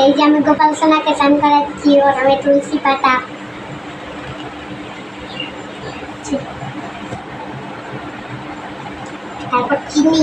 এই যে আমি গোপাল সোনাকে স্নান করাচ্ছি, ওর আমি তুলসী পাতা, তারপর চিনি,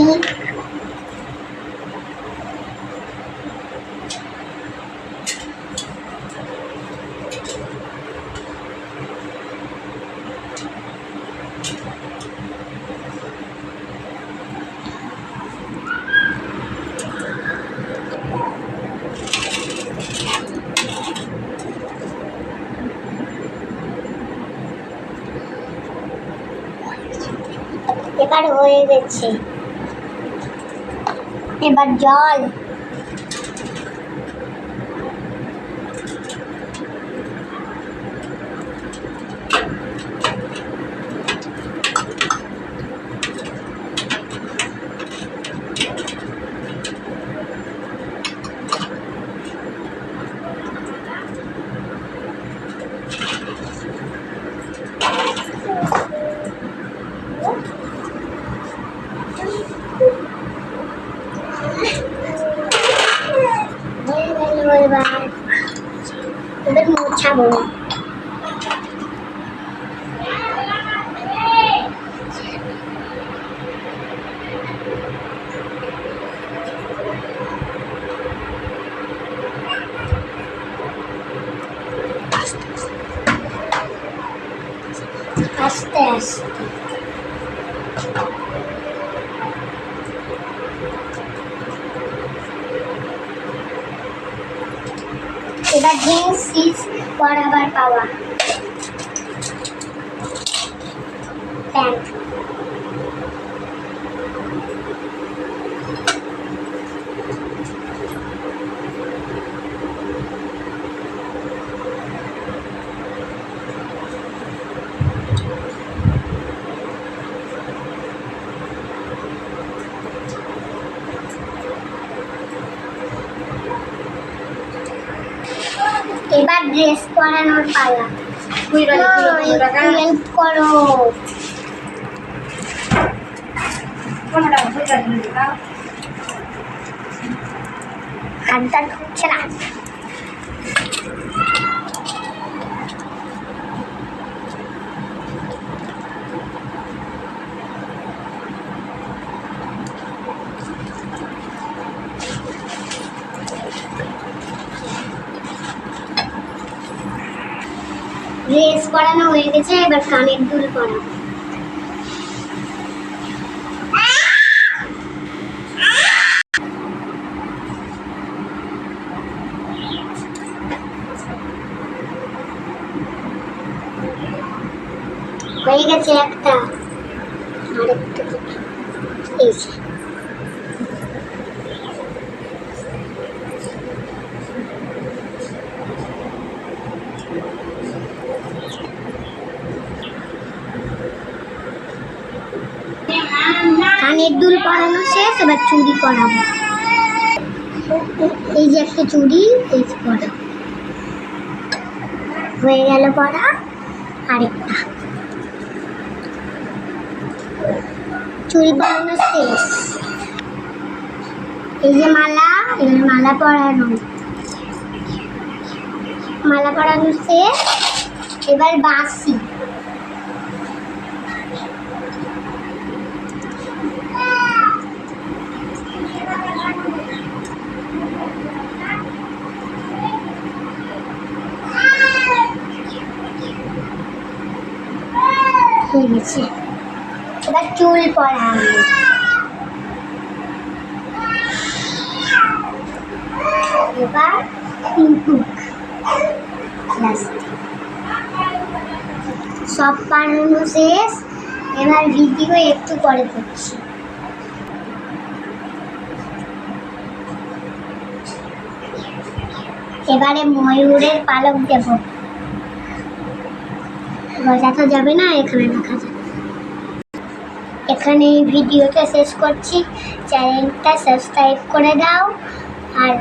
এবার হয়ে গেছে। এবার জল, এবার মোছাবো। আস্তে আস্তে এবার জিন্স সিজ বরাবর পাওয়া প্যান্ট, এবার ড্রেস পরানোর পালা। হেল্প করো। হাতটা ঢুকছে না। ড্রেস পরানো হয়ে গেছে, এবার কানের দুল পরাবো। হয়ে গেছে একটা, আরেকটা এই যে কানের দুল পরানো শেষ, এবার চুড়ি পরাবো। এই যে একটা চুড়ি, এই যে পরা হয়ে গেল পরা। আরেকটা চুড়ি পরানো শেষ। এই যে মালা, এবার মালা পরানো, মালা পরানো শেষ। এবার বাঁশি, হয়ে গেছে। এবার চুল পরানো, এবার মুকুট, সব বানানো শেষ। এবার ভিডিও একটু পরে করছি। এবারে ময়ূরের পালক দেব। গজা তো যাবে না, এখানে রাখা যাবে। এখানে ভিডিওটা শেষ করছি। চ্যানেলটা সাবস্ক্রাইব করে দাও আর